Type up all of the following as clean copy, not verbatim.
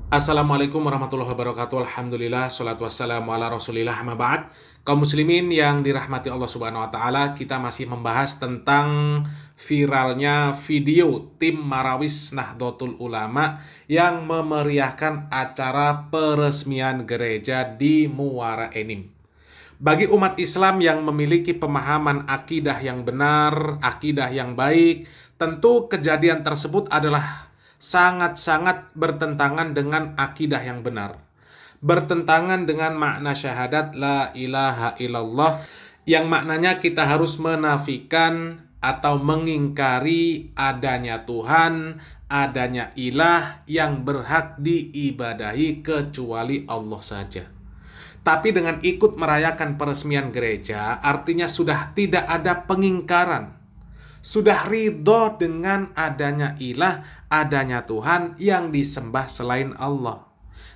Assalamualaikum warahmatullahi wabarakatuh. Alhamdulillah, salatu wassalamu ala rasulillah, amma ba'd. Kaum muslimin yang dirahmati Allah subhanahu wa ta'ala, kita masih membahas tentang viralnya video tim Marawis Nahdlatul Ulama yang memeriahkan acara peresmian gereja di Muara Enim. Bagi umat Islam yang memiliki pemahaman akidah yang benar, akidah yang baik, tentu kejadian tersebut adalah sangat-sangat bertentangan dengan akidah yang benar. Bertentangan dengan makna syahadat la ilaha illallah, yang maknanya kita harus menafikan atau mengingkari adanya Tuhan, adanya ilah yang berhak diibadahi kecuali Allah saja. Tapi dengan ikut merayakan peresmian gereja, artinya sudah tidak ada pengingkaran. Sudah ridho dengan adanya ilah, adanya Tuhan yang disembah selain Allah.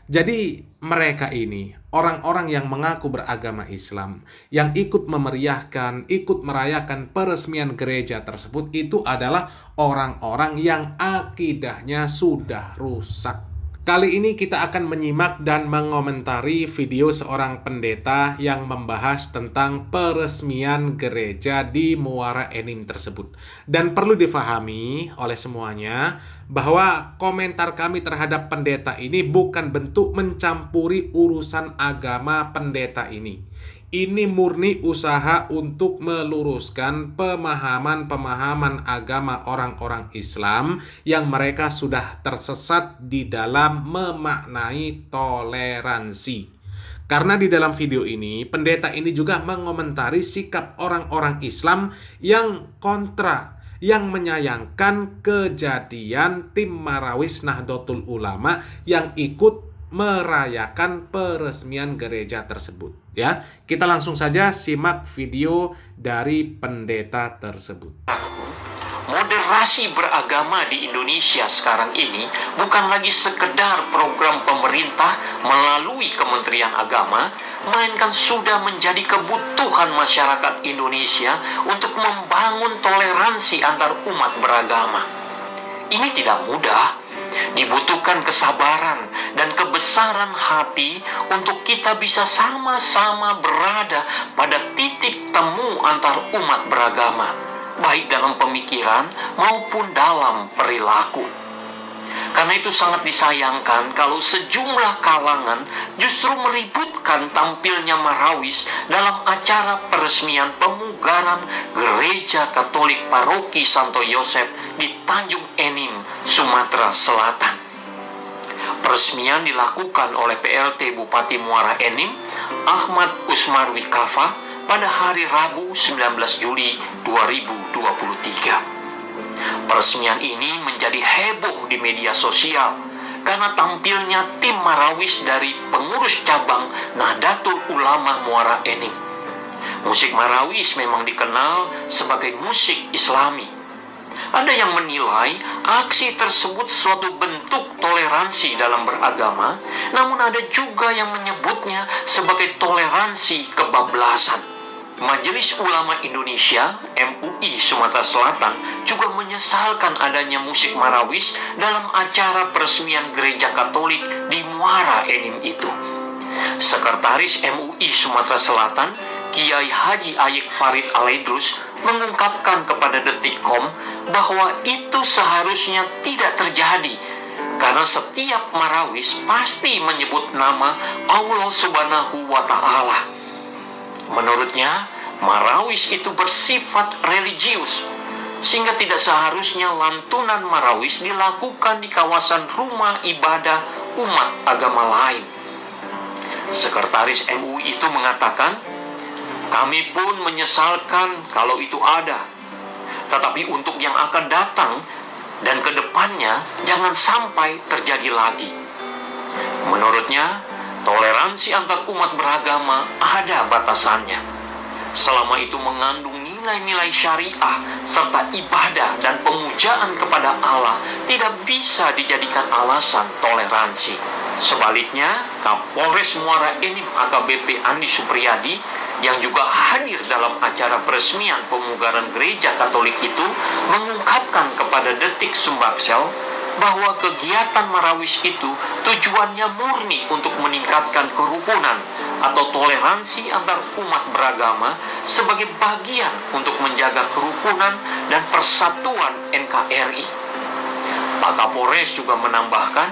Jadi mereka ini, orang-orang yang mengaku beragama Islam, yang ikut memeriahkan, ikut merayakan peresmian gereja tersebut, itu adalah orang-orang yang akidahnya sudah rusak. Kali ini kita akan menyimak dan mengomentari video seorang pendeta yang membahas tentang peresmian gereja di Muara Enim tersebut. Dan perlu difahami oleh semuanya bahwa komentar kami terhadap pendeta ini bukan bentuk mencampuri urusan agama pendeta ini. Ini murni usaha untuk meluruskan pemahaman-pemahaman agama orang-orang Islam yang mereka sudah tersesat di dalam memaknai toleransi. Karena di dalam video ini, pendeta ini juga mengomentari sikap orang-orang Islam yang kontra, yang menyayangkan kejadian tim Marawis Nahdlatul Ulama yang ikut merayakan peresmian gereja tersebut. Ya, kita langsung saja simak video dari pendeta tersebut. Moderasi beragama di Indonesia sekarang ini bukan lagi sekedar program pemerintah melalui Kementerian Agama, melainkan sudah menjadi kebutuhan masyarakat Indonesia untuk membangun toleransi antar umat beragama. Ini tidak mudah. Dibutuhkan kesabaran dan kebesaran hati untuk kita bisa sama-sama berada pada titik temu antar umat beragama, baik dalam pemikiran maupun dalam perilaku. Karena itu sangat disayangkan kalau sejumlah kalangan justru meributkan tampilnya Marawis dalam acara peresmian pemugaran Gereja Katolik Paroki Santo Yosef di Tanjung Enim, Sumatera Selatan. Peresmian dilakukan oleh PLT Bupati Muara Enim, Ahmad Usmarwi Kafa, pada hari Rabu 19 Juli 2023. Peresmian ini menjadi heboh di media sosial karena tampilnya tim Marawis dari pengurus cabang Nahdlatul Ulama Muara Enim. Musik Marawis memang dikenal sebagai musik Islami. Ada yang menilai aksi tersebut suatu bentuk toleransi dalam beragama, namun ada juga yang menyebutnya sebagai toleransi kebablasan. Majelis Ulama Indonesia (MUI) Sumatera Selatan juga menyesalkan adanya musik Marawis dalam acara peresmian Gereja Katolik di Muara Enim itu. Sekretaris MUI Sumatera Selatan, Kiai Haji Ayek Farid Alaidrus, mengungkapkan kepada Detikcom bahwa itu seharusnya tidak terjadi karena setiap Marawis pasti menyebut nama Allah Subhanahu wa Ta'ala. Menurutnya, Marawis itu bersifat religius, sehingga tidak seharusnya lantunan Marawis dilakukan di kawasan rumah ibadah umat agama lain. Sekretaris MUI itu mengatakan, "Kami pun menyesalkan kalau itu ada, tetapi untuk yang akan datang dan ke depannya jangan sampai terjadi lagi." Menurutnya, toleransi antar umat beragama ada batasannya, selama itu mengandung nilai-nilai syariah serta ibadah dan pemujaan kepada Allah tidak bisa dijadikan alasan toleransi. Sebaliknya, Kapolres Muara Enim AKBP Andi Supriyadi yang juga hadir dalam acara peresmian pemugaran Gereja Katolik itu mengungkapkan kepada Detik Sumbaksel bahwa kegiatan marawis itu tujuannya murni untuk meningkatkan kerukunan atau toleransi antar umat beragama sebagai bagian untuk menjaga kerukunan dan persatuan NKRI. Pak Kapolres juga menambahkan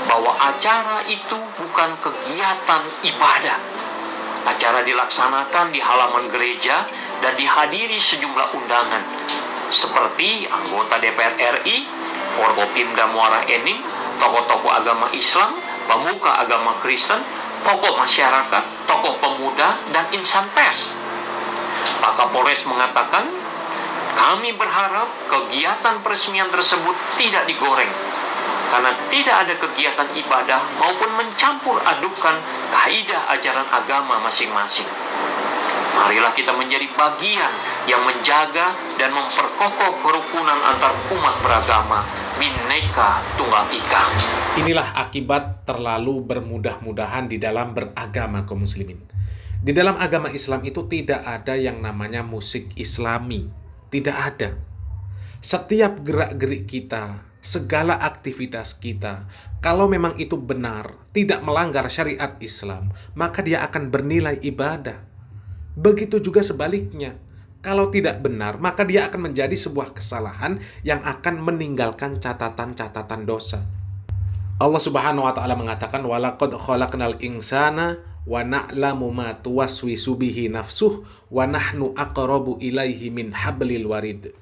bahwa acara itu bukan kegiatan ibadah. Acara dilaksanakan di halaman gereja dan dihadiri sejumlah undangan seperti anggota DPR RI, Forkopimda Muara Enim, tokoh-tokoh agama Islam, pemuka agama Kristen, tokoh masyarakat, tokoh pemuda, dan insan pers. Pak Kapolres mengatakan, kami berharap kegiatan peresmian tersebut tidak digoreng, karena tidak ada kegiatan ibadah maupun mencampur adukan kaidah ajaran agama masing-masing. Marilah kita menjadi bagian yang menjaga dan memperkokoh kerukunan antar umat beragama, Bhinneka Tunggal Ika. Inilah akibat terlalu bermudah-mudahan di dalam beragama kaum muslimin. Di dalam agama Islam itu tidak ada yang namanya musik Islami. Tidak ada. Setiap gerak-gerik kita, segala aktivitas kita, kalau memang itu benar, tidak melanggar syariat Islam, maka dia akan bernilai ibadah. Begitu juga sebaliknya. Kalau tidak benar, maka dia akan menjadi sebuah kesalahan yang akan meninggalkan catatan-catatan dosa. Allah Subhanahu wa taala mengatakan, "Walaqad khalaqnal insana wa na'lamu ma tuwaswisu bihi nafsuh wa nahnu aqrabu ilaihi min hablil warid."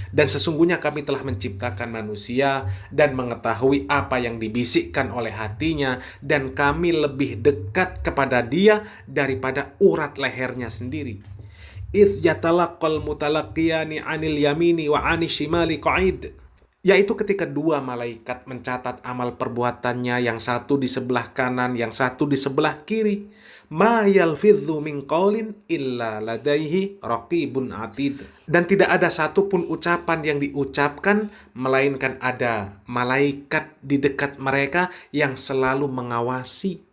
Dan sesungguhnya kami telah menciptakan manusia dan mengetahui apa yang dibisikkan oleh hatinya, dan kami lebih dekat kepada dia daripada urat lehernya sendiri. Idh yatalaqqal mutalaqiyani 'anil yamini wa 'anil shimali qa'id. Yaitu ketika dua malaikat mencatat amal perbuatannya, yang satu di sebelah kanan, yang satu di sebelah kiri. Ma yalfidhu min qaulin illa ladaihi raqibun atid. Dan tidak ada satupun ucapan yang diucapkan melainkan ada malaikat di dekat mereka yang selalu mengawasi.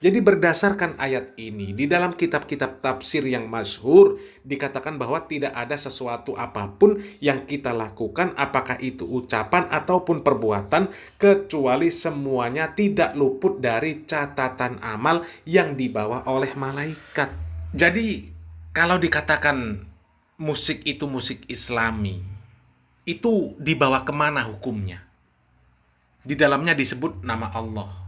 Jadi berdasarkan ayat ini, di dalam kitab-kitab tafsir yang masyhur dikatakan bahwa tidak ada sesuatu apapun yang kita lakukan, apakah itu ucapan ataupun perbuatan, kecuali semuanya tidak luput dari catatan amal yang dibawa oleh malaikat. Jadi kalau dikatakan musik itu musik Islami, itu dibawa kemana hukumnya? Di dalamnya disebut nama Allah.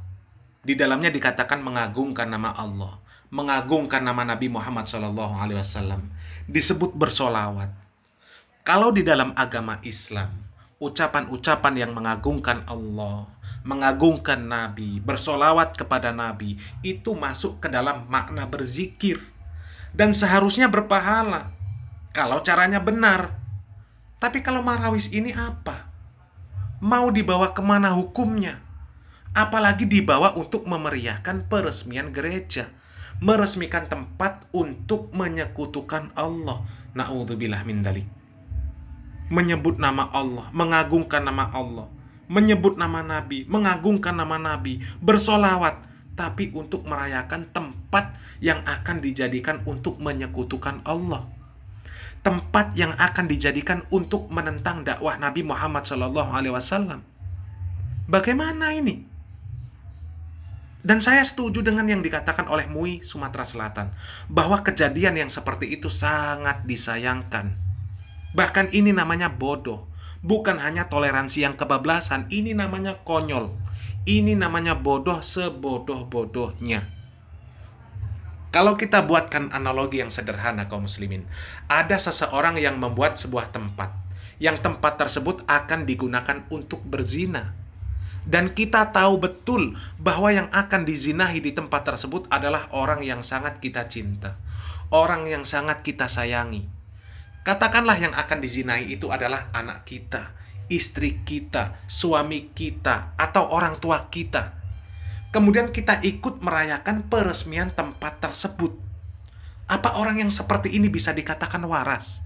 Di dalamnya dikatakan mengagungkan nama Allah, mengagungkan nama Nabi Muhammad SAW, disebut bersolawat. Kalau di dalam agama Islam, ucapan-ucapan yang mengagungkan Allah, mengagungkan Nabi, bersolawat kepada Nabi, itu masuk ke dalam makna berzikir. Dan seharusnya berpahala, kalau caranya benar. Tapi kalau marawis ini apa? Mau dibawa kemana hukumnya? Apalagi dibawa untuk memeriahkan peresmian gereja, meresmikan tempat untuk menyekutukan Allah. Na'udzubillah min dzalik. Menyebut nama Allah, mengagungkan nama Allah, menyebut nama Nabi, mengagungkan nama Nabi, bersolawat, tapi untuk merayakan tempat yang akan dijadikan untuk menyekutukan Allah. Tempat yang akan dijadikan untuk menentang dakwah Nabi Muhammad SAW. Bagaimana ini? Dan saya setuju dengan yang dikatakan oleh MUI Sumatera Selatan, bahwa kejadian yang seperti itu sangat disayangkan. Bahkan ini namanya bodoh. Bukan hanya toleransi yang kebablasan, ini namanya konyol. Ini namanya bodoh sebodoh-bodohnya. Kalau kita buatkan analogi yang sederhana kaum muslimin, ada seseorang yang membuat sebuah tempat, yang tempat tersebut akan digunakan untuk berzina. Dan kita tahu betul bahwa yang akan dizinahi di tempat tersebut adalah orang yang sangat kita cinta, orang yang sangat kita sayangi. Katakanlah yang akan dizinahi itu adalah anak kita, istri kita, suami kita, atau orang tua kita. Kemudian kita ikut merayakan peresmian tempat tersebut. Apa orang yang seperti ini bisa dikatakan waras?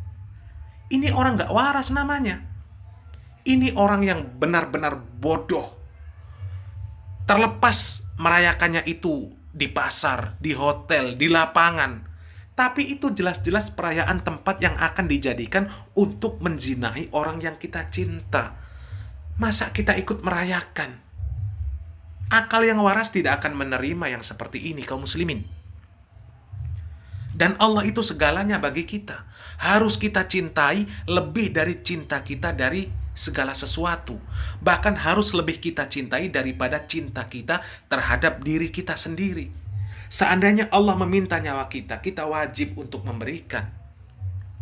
Ini orang gak waras namanya. Ini orang yang benar-benar bodoh. Terlepas merayakannya itu di pasar, di hotel, di lapangan. Tapi itu jelas-jelas perayaan tempat yang akan dijadikan untuk menzinahi orang yang kita cinta. Masa kita ikut merayakan? Akal yang waras tidak akan menerima yang seperti ini, kaum muslimin. Dan Allah itu segalanya bagi kita. Harus kita cintai lebih dari cinta kita dari segala sesuatu. Bahkan harus lebih kita cintai daripada cinta kita terhadap diri kita sendiri. Seandainya Allah meminta nyawa kita, kita wajib untuk memberikan.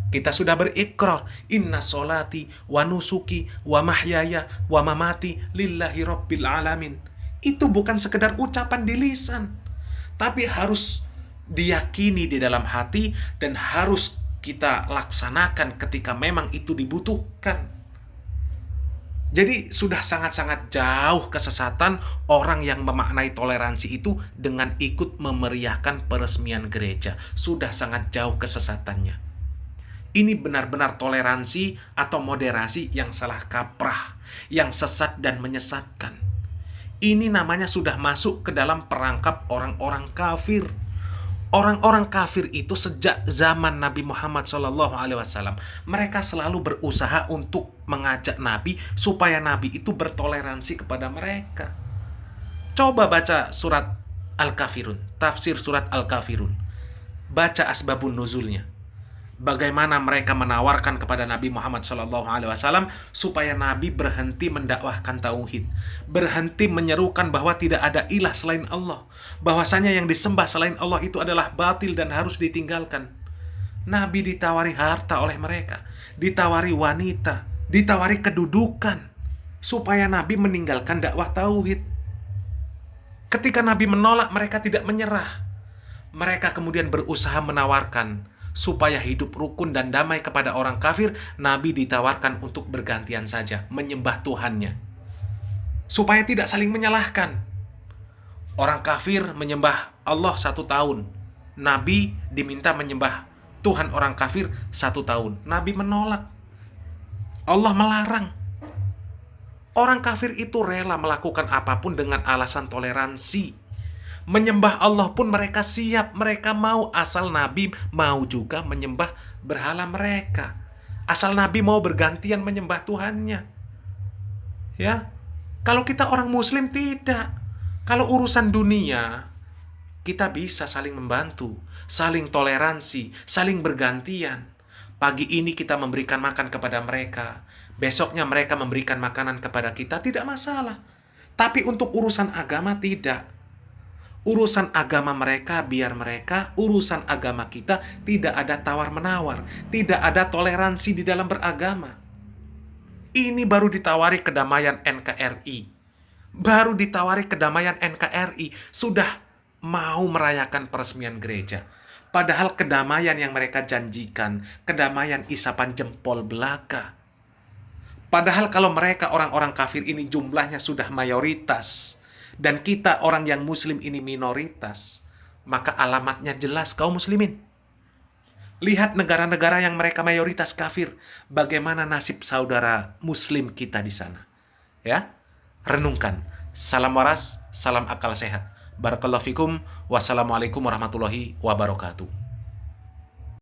Kita sudah berikrar, inna solati wa nusuki wa mahyaya wa mamati lillahi rabbil alamin. Itu bukan sekedar ucapan di lisan, tapi harus diyakini di dalam hati dan harus kita laksanakan ketika memang itu dibutuhkan. Jadi sudah sangat-sangat jauh kesesatan orang yang memaknai toleransi itu dengan ikut memeriahkan peresmian gereja. Sudah sangat jauh kesesatannya. Ini benar-benar toleransi atau moderasi yang salah kaprah, yang sesat dan menyesatkan. Ini namanya sudah masuk ke dalam perangkap orang-orang kafir. Orang-orang kafir itu sejak zaman Nabi Muhammad SAW, mereka selalu berusaha untuk mengajak Nabi supaya Nabi itu bertoleransi kepada mereka. Coba baca surat Al-Kafirun, tafsir surat Al-Kafirun. Baca asbabun nuzulnya. Bagaimana mereka menawarkan kepada Nabi Muhammad SAW supaya Nabi berhenti mendakwahkan tauhid, berhenti menyerukan bahwa tidak ada ilah selain Allah, bahwasanya yang disembah selain Allah itu adalah batil dan harus ditinggalkan. Nabi ditawari harta oleh mereka, ditawari wanita, ditawari kedudukan, supaya Nabi meninggalkan dakwah tauhid. Ketika Nabi menolak, mereka tidak menyerah. Mereka kemudian berusaha menawarkan supaya hidup rukun dan damai kepada orang kafir. Nabi ditawarkan untuk bergantian saja menyembah Tuhannya, supaya tidak saling menyalahkan. Orang kafir menyembah Allah 1 tahun, Nabi diminta menyembah Tuhan orang kafir 1 tahun. Nabi menolak. Allah melarang. Orang kafir itu rela melakukan apapun dengan alasan toleransi. Menyembah Allah pun mereka siap, mereka mau, asal Nabi mau juga menyembah berhala mereka. Asal Nabi mau bergantian menyembah Tuhannya. Ya. Kalau kita orang muslim tidak. Kalau urusan dunia, kita bisa saling membantu, saling toleransi, saling bergantian. Pagi ini kita memberikan makan kepada mereka, besoknya mereka memberikan makanan kepada kita, tidak masalah. Tapi untuk urusan agama tidak. Urusan agama mereka biar mereka, urusan agama kita tidak ada tawar-menawar, tidak ada toleransi di dalam beragama. Ini baru ditawari kedamaian NKRI. Baru ditawari kedamaian NKRI, sudah mau merayakan peresmian gereja. Padahal kedamaian yang mereka janjikan, kedamaian isapan jempol belaka. Padahal kalau mereka orang-orang kafir ini jumlahnya sudah mayoritas, dan kita orang yang muslim ini minoritas, maka alamatnya jelas, kaum muslimin. Lihat negara-negara yang mereka mayoritas kafir, bagaimana nasib saudara muslim kita di sana. Ya, renungkan. Salam waras, salam akal sehat. Barakallahu fikum, wassalamualaikum warahmatullahi wabarakatuh.